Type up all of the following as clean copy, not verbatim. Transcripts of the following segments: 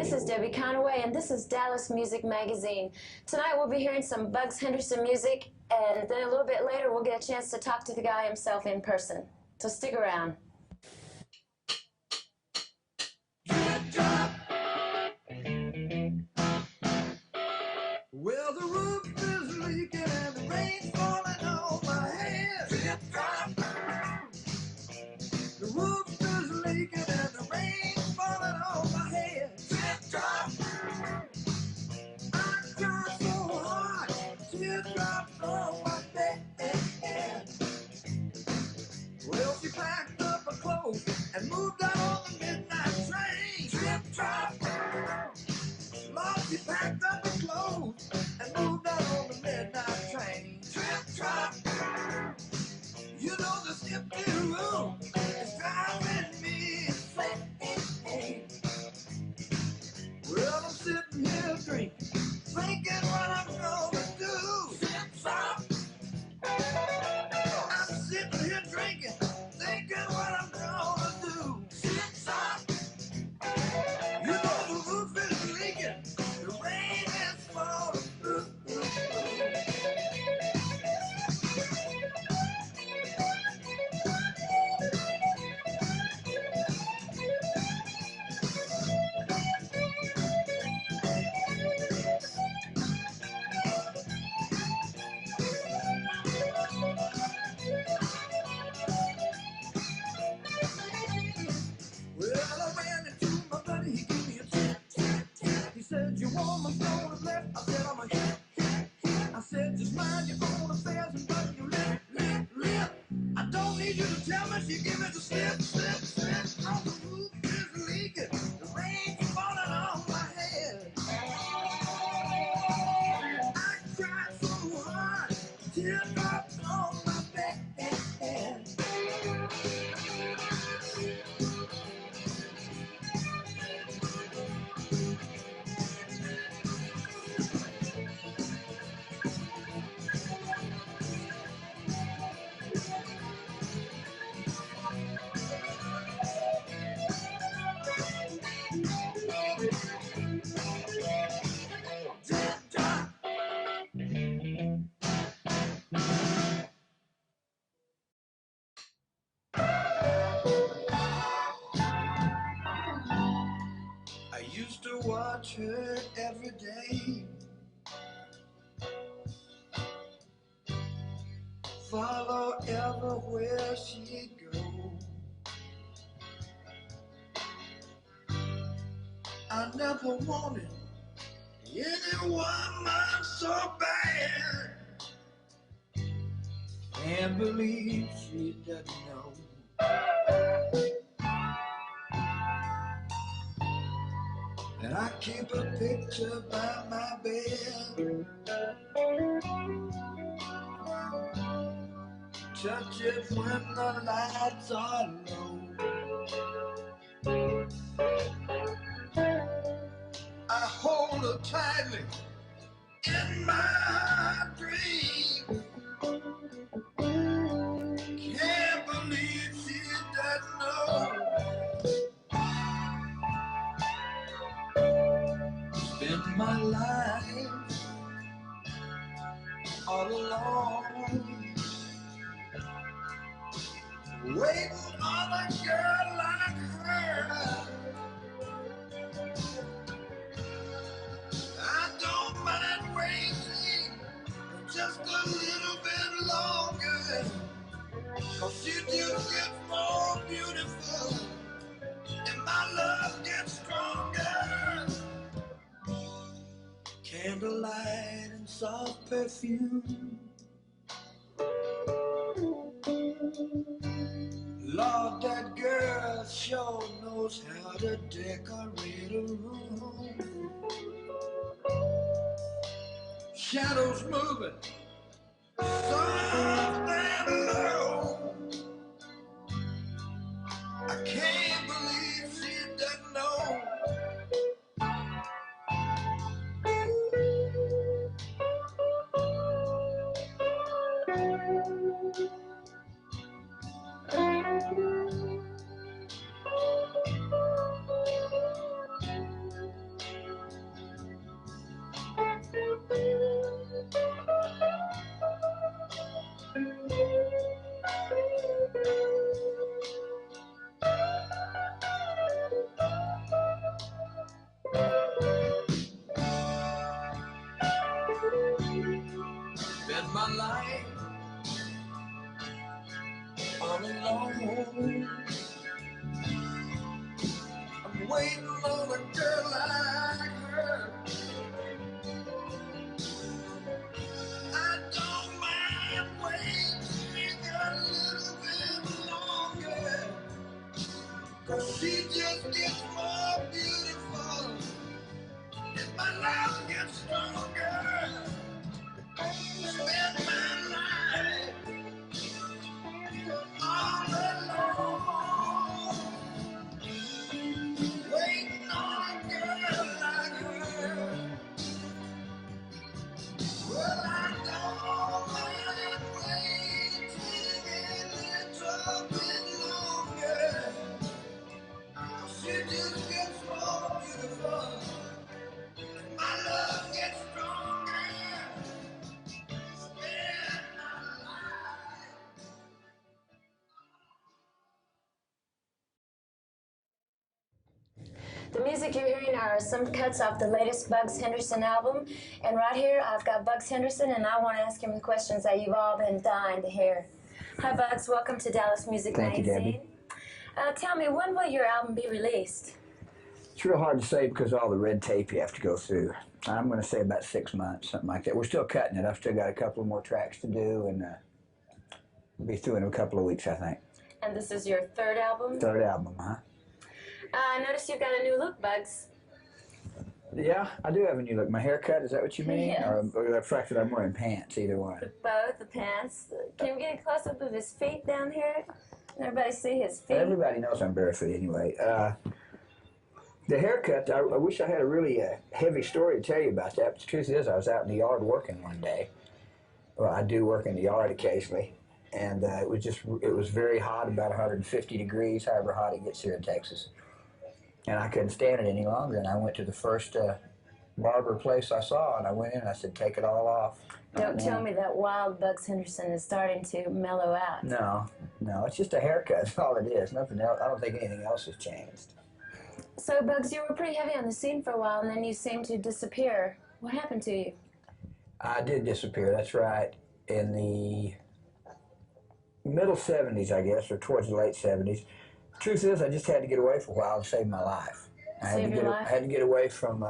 this is Debbie Conaway, and this is Dallas Music Magazine. Tonight we'll be hearing some Bugs Henderson music, and then a little bit later we'll get a chance to talk to the guy himself in person. So stick around. Well, the roof is leaking and the rain's falling on my head. Drip drop. The roof is leaking and the rain's falling on my head. Drip drop. I cried so hard, teardrops on my bed. Well, she packed up her clothes and moved out on the midnight train. Drip drop. Lord, she packed up her clothes and moved out on the midnight train. Trip, trap. You know this empty room is driving me insane. Well, I'm sitting here drinking, thinking what I'm gonna do. Sip, stop. I'm sitting here drinking, thinking what I'm gonna do. Sip, stop. You know the roof is leaking, the rain is falling. Well, I ran into my buddy, he gave me a tip. He said, your woman's gonna left. I said, I'm a hit. I said, just mind your own affairs and button your lip. I don't need you to tell me, she give me the slip. Oh, the roof is leaking, the rain's falling on my head. I cried so hard, teardrops on my bed. I used to watch her every day, follow everywhere she'd go. I never wanted anyone so bad. Can't believe she doesn't know that I keep a picture by my bed. Touch it when the lights are low. I hold her tightly in my dreams. Can't believe she doesn't know. Spend my life all alone, waiting on a girl like her. I don't mind waiting just a little bit longer, 'cause she just gets more beautiful and my love gets stronger. Candlelight and soft perfume, Lord, that girl sure knows how to decorate a room. Shadows moving, soft and low. I can't believe she doesn't know. 'cause she just gets more beautiful, and my love gets stronger. Spend my life all alone, waiting on a girl like her. Well, I don't mind waiting a little bit longer. She just gets more beautiful, and my love gets stronger. Spend my life. The music you're hearing are some cuts off the latest Bugs Henderson album. And right here, I've got Bugs Henderson, and I want to ask him the questions that you've all been dying to hear. Hi, Bugs. Welcome to Dallas Music Thank Magazine. you, Debbie. Tell me, when will your album be released? It's real hard to say because of all the red tape you have to go through. I'm going to say about 6 months, something like that. We're still cutting it. I've still got a couple of more tracks to do, and we'll be through in a couple of weeks, I think. And this is your third album? Third album, huh? I noticed you've got a new look, Bugs. Yeah, I do have a new look. My haircut, is that what you mean? Yes. Or the fact that I'm wearing pants, either one. Both, the pants. Can we get a close-up of his feet down here? Everybody see his feet? Everybody knows I'm barefoot anyway. The haircut, I wish I had a really heavy story to tell you about that, but the truth is I was out in the yard working one day. Well, I do work in the yard occasionally, and it was very hot, about 150 degrees, however hot it gets here in Texas. And I couldn't stand it any longer, and I went to the first barber place I saw, and I went in and I said, take it all off. Don't tell me that wild Bugs Henderson is starting to mellow out. No, it's just a haircut, that's all it is, nothing else. I don't think anything else has changed. So, Bugs, you were pretty heavy on the scene for a while, and then you seemed to disappear. What happened to you? I did disappear, that's right, in the middle 70s, I guess, or towards the late 70s. The truth is, I just had to get away for a while and save my life. I had to get away from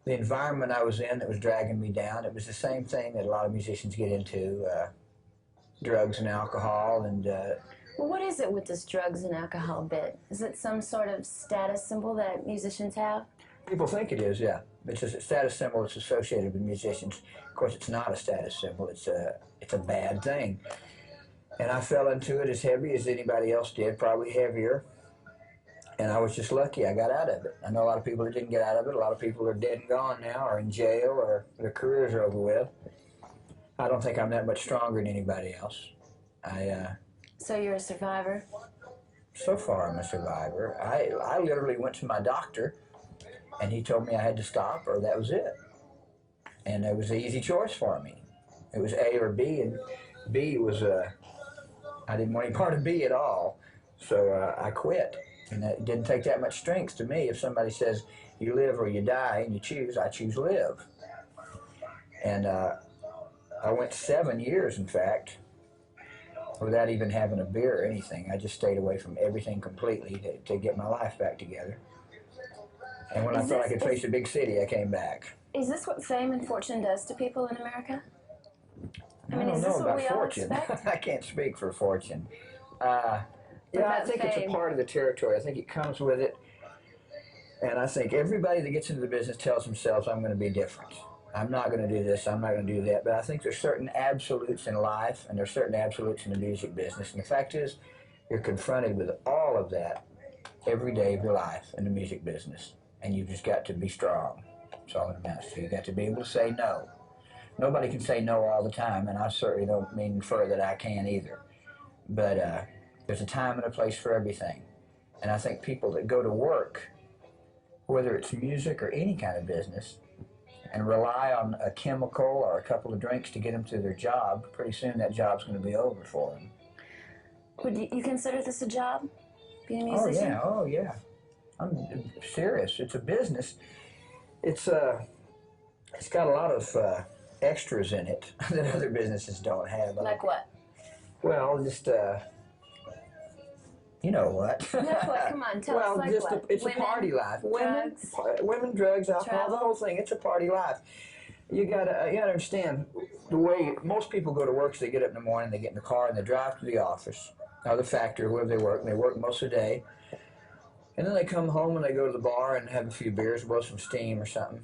the environment I was in that was dragging me down. It was the same thing that a lot of musicians get into, drugs and alcohol. And Well, what is it with this drugs and alcohol bit? Is it some sort of status symbol that musicians have? people think it is, yeah. It's a status symbol that's associated with musicians. Of course, it's not a status symbol. It's a bad thing. And I fell into it as heavy as anybody else did, probably heavier. And I was just lucky I got out of it. I know a lot of people that didn't get out of it. A lot of people are dead and gone now, or in jail, or their careers are over with. I don't think I'm that much stronger than anybody else. So you're a survivor? So far, I'm a survivor. I literally went to my doctor, and he told me I had to stop, or that was it. And it was an easy choice for me. It was A or B, and B was, I didn't want any part of B at all. So I quit. And it didn't take that much strength to me. If somebody says you live or you die and you choose, I choose live. And I went 7 years, in fact, without even having a beer or anything. I just stayed away from everything completely to get my life back together. And when I thought I could face a big city, I came back. Is this what fame and fortune does to people in America? I don't know about fortune. Expect? I can't speak for fortune. Yeah, I think it's a part of the territory. I think it comes with it. And I think everybody that gets into the business tells themselves, I'm going to be different. I'm not going to do this, I'm not going to do that. But I think there's certain absolutes in life, and there's certain absolutes in the music business. And the fact is, you're confronted with all of that every day of your life in the music business. And you've just got to be strong. That's all it amounts to. You've got to be able to say no. Nobody can say no all the time, and I certainly don't mean infer that I can either. But there's a time and a place for everything. And I think people that go to work, whether it's music or any kind of business, and rely on a chemical or a couple of drinks to get them to their job, pretty soon that job's going to be over for them. Would you consider this a job, being a musician? Oh yeah. I'm serious. It's a business. It's got a lot of extras in it that other businesses don't have. Like what? Well, just you know what? Like what? Come on, tell us. Like just what? It's Women, a party life. drugs, Women, drugs, alcohol, travel. the whole thing. It's a party life. You gotta understand the way most people go to work is they get up in the morning, they get in the car, and they drive to the office, or the factory, wherever they work. And they work most of the day. And then they come home and they go to the bar and have a few beers, blow some steam or something.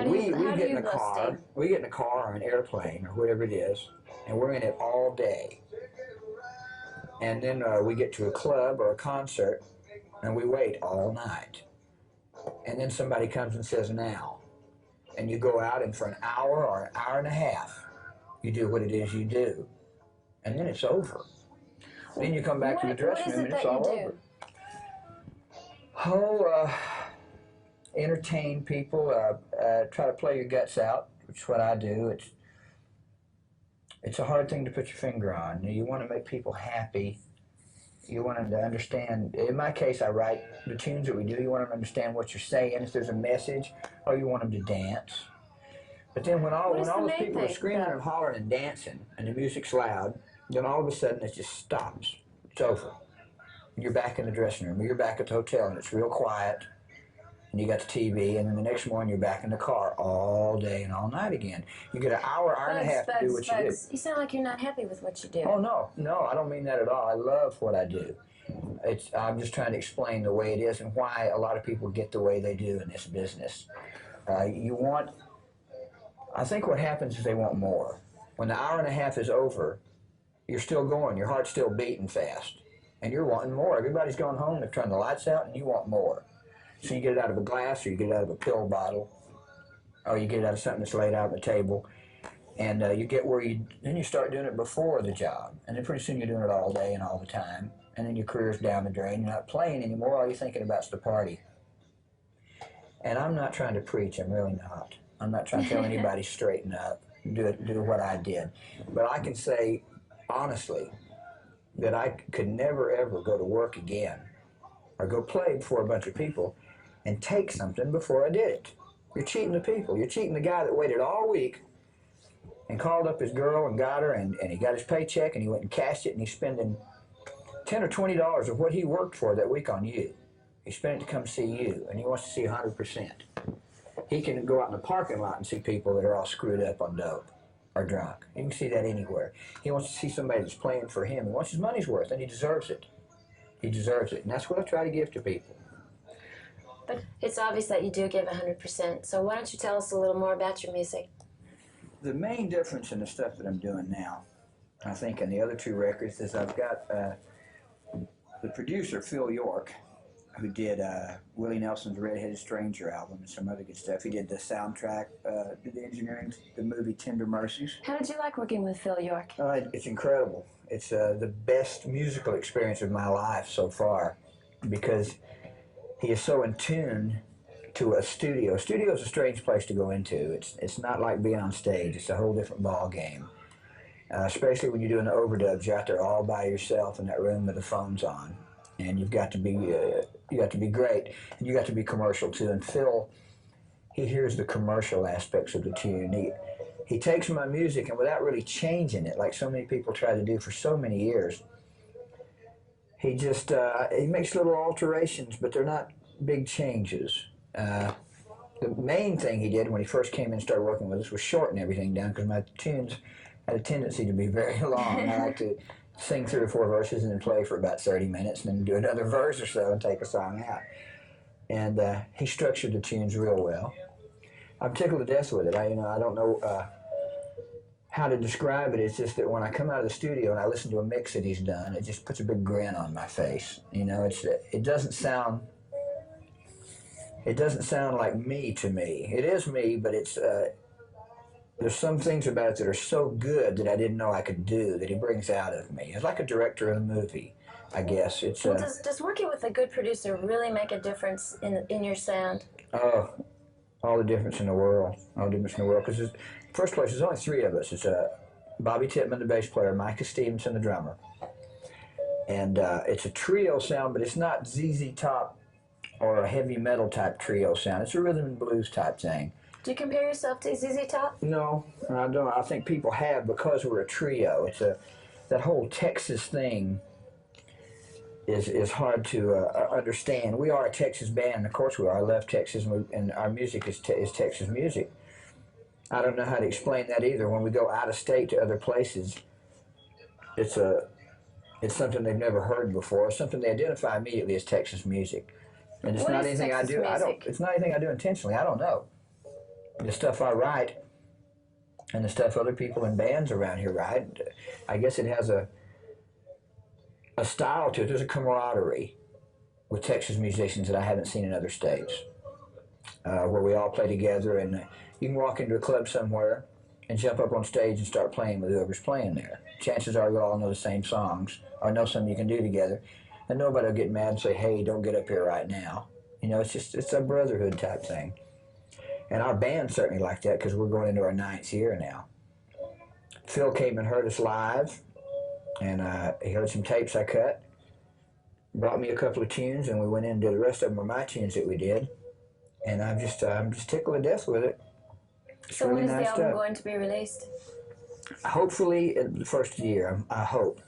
We get in a car or an airplane or whatever it is, and we're in it all day. And then we get to a club or a concert, and we wait all night. And then somebody comes and says, now. And you go out, and for an hour or an hour and a half, you do what it is you do. And then it's over. Then you come back to the dressing room, and it's all over. Entertain people, try to play your guts out, which is what I do. It's a hard thing to put your finger on. You want to make people happy. You want them to understand. In my case, I write the tunes that we do. You want them to understand what you're saying, if there's a message, or you want them to dance. But then when all those people are screaming and hollering and dancing, and the music's loud, then all of a sudden it just stops. It's over. And you're back in the dressing room, or you're back at the hotel, and it's real quiet. And you got the TV, and then the next morning you're back in the car all day and all night again. You get an hour, hour and a half to do what you do. You sound like you're not happy with what you do. Oh, no, I don't mean that at all. I love what I do. I'm just trying to explain the way it is and why a lot of people get the way they do in this business. I think what happens is they want more. When the hour and a half is over, you're still going. Your heart's still beating fast. And you're wanting more. Everybody's gone home, they've turned the lights out, and you want more. So you get it out of a glass, or you get it out of a pill bottle, or you get it out of something that's laid out on the table, and you get where then you start doing it before the job, and then pretty soon you're doing it all day and all the time, and then your career's down the drain. You're not playing anymore. All you're thinking about is the party. And I'm not trying to preach. I'm really not. I'm not trying to tell anybody straighten up, do what I did. But I can say honestly that I could never ever go to work again or go play before a bunch of people and take something before I did it. You're cheating the people. You're cheating the guy that waited all week and called up his girl and got her, and he got his paycheck, and he went and cashed it, and he's spending $10 or $20 of what he worked for that week on you. He spent it to come see you, and he wants to see 100%. He can go out in the parking lot and see people that are all screwed up on dope or drunk. You can see that anywhere. He wants to see somebody that's playing for him. He wants his money's worth, and he deserves it. He deserves it, and that's what I try to give to people. But it's obvious that you do give 100%, so why don't you tell us a little more about your music? The main difference in the stuff that I'm doing now, I think, in the other two records, is I've got the producer, Phil York, who did Willie Nelson's Red-Headed Stranger album and some other good stuff. He did the soundtrack, did the engineering, the movie Tender Mercies. How did you like working with Phil York? It's incredible. It's the best musical experience of my life so far, because he is so in tune to a studio. A studio is a strange place to go into. It's not like being on stage. It's a whole different ball game. Especially when you're doing the overdubs, you're out there all by yourself in that room with the phones on, and you've got to be great, and you got to be commercial too. And Phil, he hears the commercial aspects of the tune. He takes my music, and without really changing it, like so many people try to do for so many years, he just he makes little alterations, but they're not big changes. The main thing he did when he first came in and started working with us was shorten everything down, because my tunes had a tendency to be very long. I like to sing 3 or 4 verses and then play for about 30 minutes and then do another verse or so and take a song out. And he structured the tunes real well. I'm tickled to death with it. I don't know how to describe it. It's just that when I come out of the studio and I listen to a mix that he's done, it just puts a big grin on my face. It doesn't sound like me to me. It is me, but it's there's some things about it that are so good that I didn't know I could do, that he brings out of me. It's like a director of a movie, I guess. Does working with a good producer really make a difference in your sound? Oh, all the difference in the world. All the difference in the world. Because first place, there's only 3 of us. It's Bobby Tittman, the bass player, Micah Stevenson, the drummer. And it's a trio sound, but it's not ZZ Top or a heavy metal type trio sound. It's a rhythm and blues type thing. Do you compare yourself to ZZ Top? No, I don't. I think people have, because we're a trio. It's that whole Texas thing is hard to understand. We are a Texas band, of course we are. I love Texas, and our music is Texas music. I don't know how to explain that either. When we go out of state to other places, it's a it's something they've never heard before, something they identify immediately as Texas music. And it's What not is anything Texas I do. music? I don't. It's not anything I do intentionally. I don't know. The stuff I write and the stuff other people in bands around here write, I guess it has a style to it. There's a camaraderie with Texas musicians that I haven't seen in other states, where we all play together, and you can walk into a club somewhere and jump up on stage and start playing with whoever's playing there. Chances are you'll all know the same songs or know something you can do together, and nobody will get mad and say, hey, don't get up here right now. You know, it's a brotherhood type thing. And our band's certainly like that because we're going into our 9th year now. Phil came and heard us live, and he heard some tapes I cut, brought me a couple of tunes, and we went in and did the rest of them were my tunes that we did. And I'm just tickled to death with it. It's So really when is nice the album stuff. going to be released? Hopefully in the first year, I hope.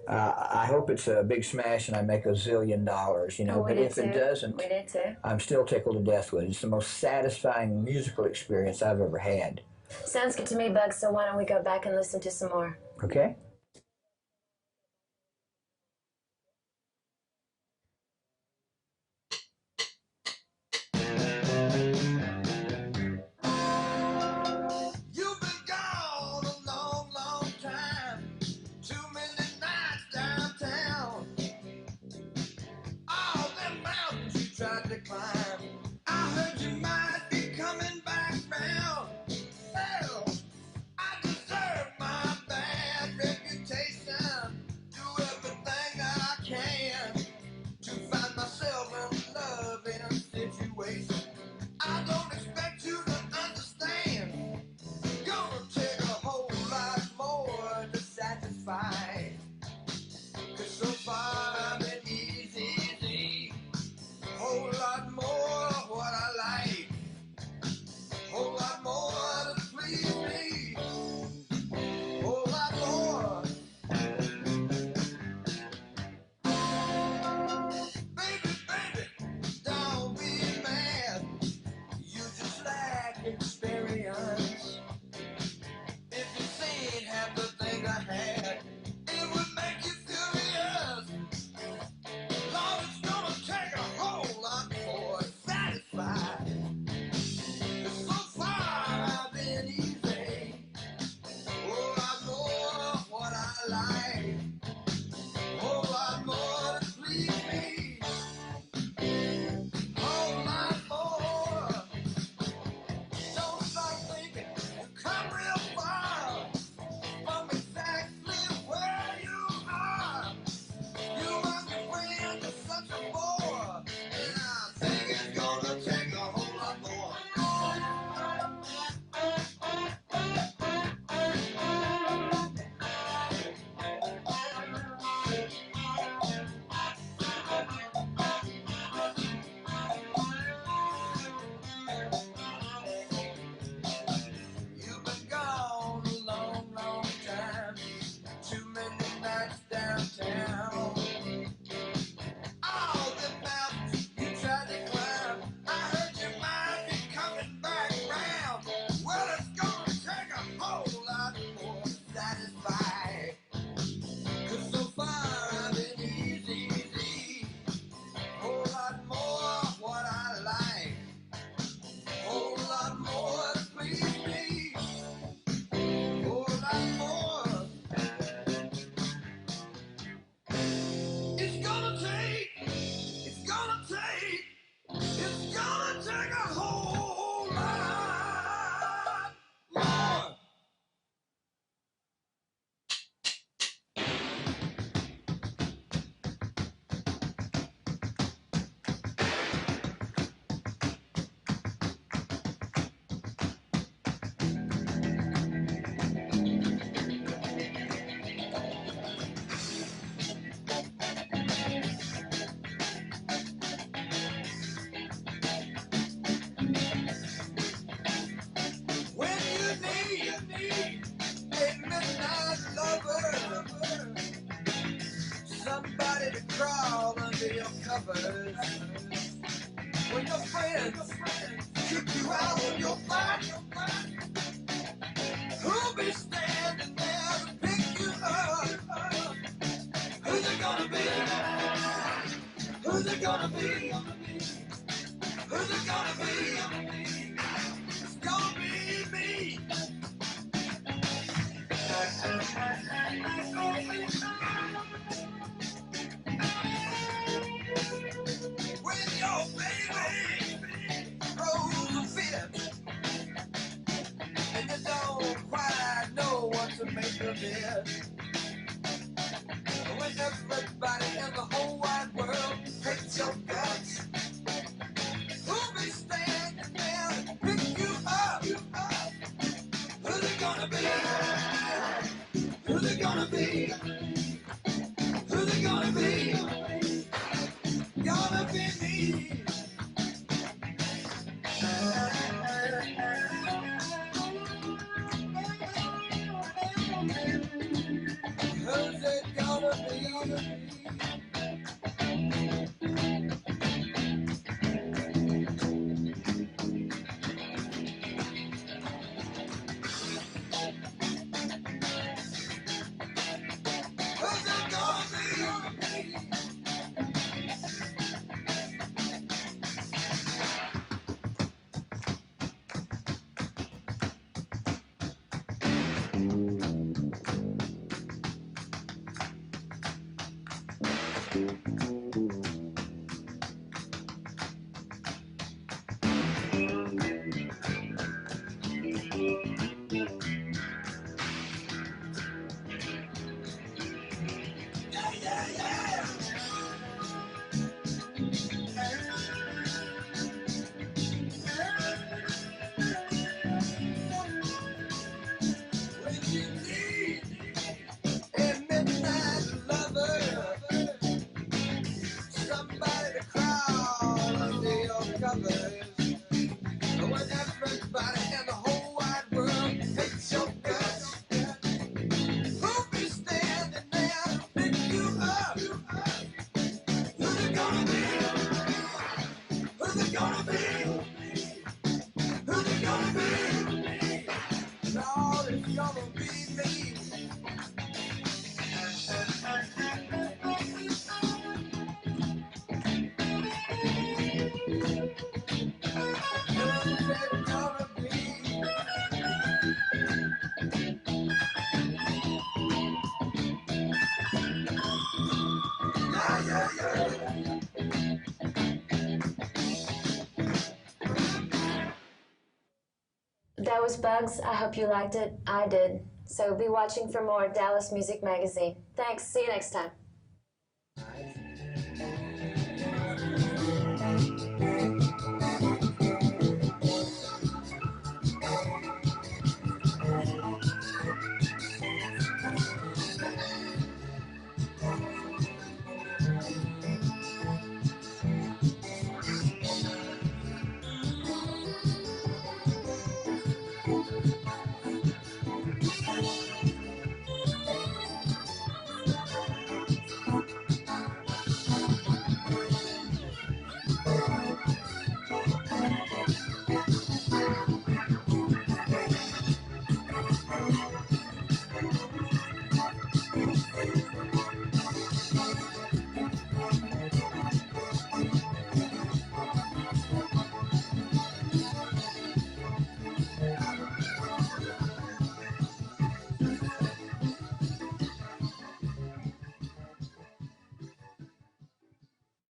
I hope it's a big smash and I make $1 zillion, you know. But if it doesn't, we did too. I'm still tickled to death with it. It's the most satisfying musical experience I've ever had. Sounds good to me, Bugs, so why don't we go back and listen to some more? Okay? You've been gone a long, long time. Too many nights downtown. All them mountains you tried to climb. I heard you might be coming back round. Well, I deserve my bad reputation. Do everything that I can to find myself in love in a situation. I don't expect you to understand. Gonna take a whole lot more to satisfy. 'Cause so far I've been easy. Whole lot more what I like. Whole lot more to please me. Whole lot more. Baby, don't be mad. You just lack experience. If you seen half the things I had, it would make you furious. Lord, it's gonna take a whole lot more to satisfy. 'Cause so far I've been easy. Whole lot more what I like. Whole lot more to please me. Whole lot more. Don't start thinking you come real far from exactly where you are. You and your friend are such a bore, and I think it's gonna take a whole lot more. You've been gone a long, long time. Too many nights downtown. All the mountains you tried to climb. I heard you might be coming back round. Well, it's gonna take a whole lot more to satisfy. 'Cause so far I've been easy. Whole lot more what I like. Whole lot more to please me. Whole lot more. It's gonna take a whole lot more. When you need a midnight lover, somebody to crawl under your covers. When your friends kick you out on your back, who'll be standing there to pick you up? Who's it gonna be? Who's it gonna be? It's gonna be me. When your baby throws a fit and you don't quite know what to make of it. When everybody in the whole wide world hates your guts, who'll be standing there to pick you up? Who's it gonna be? Who's it gonna be? Who's it gonna be? Gonna be me. Who's it gonna be? Who's it gonna be? Yeah, yeah, yeah. When you need a midnight lover, somebody to crawl under your covers. When everybody in the whole wide world hates your guts, who'll be standing there to pick you up? Who's it gonna be? Who's it gonna be? Who's it gonna be? Lord, it's gonna be me. Who's it gonna be? Yeah, yeah, yeah. That was Bugs. I hope you liked it. I did. So be watching for more Dallas Music Magazine. Thanks. See you next time.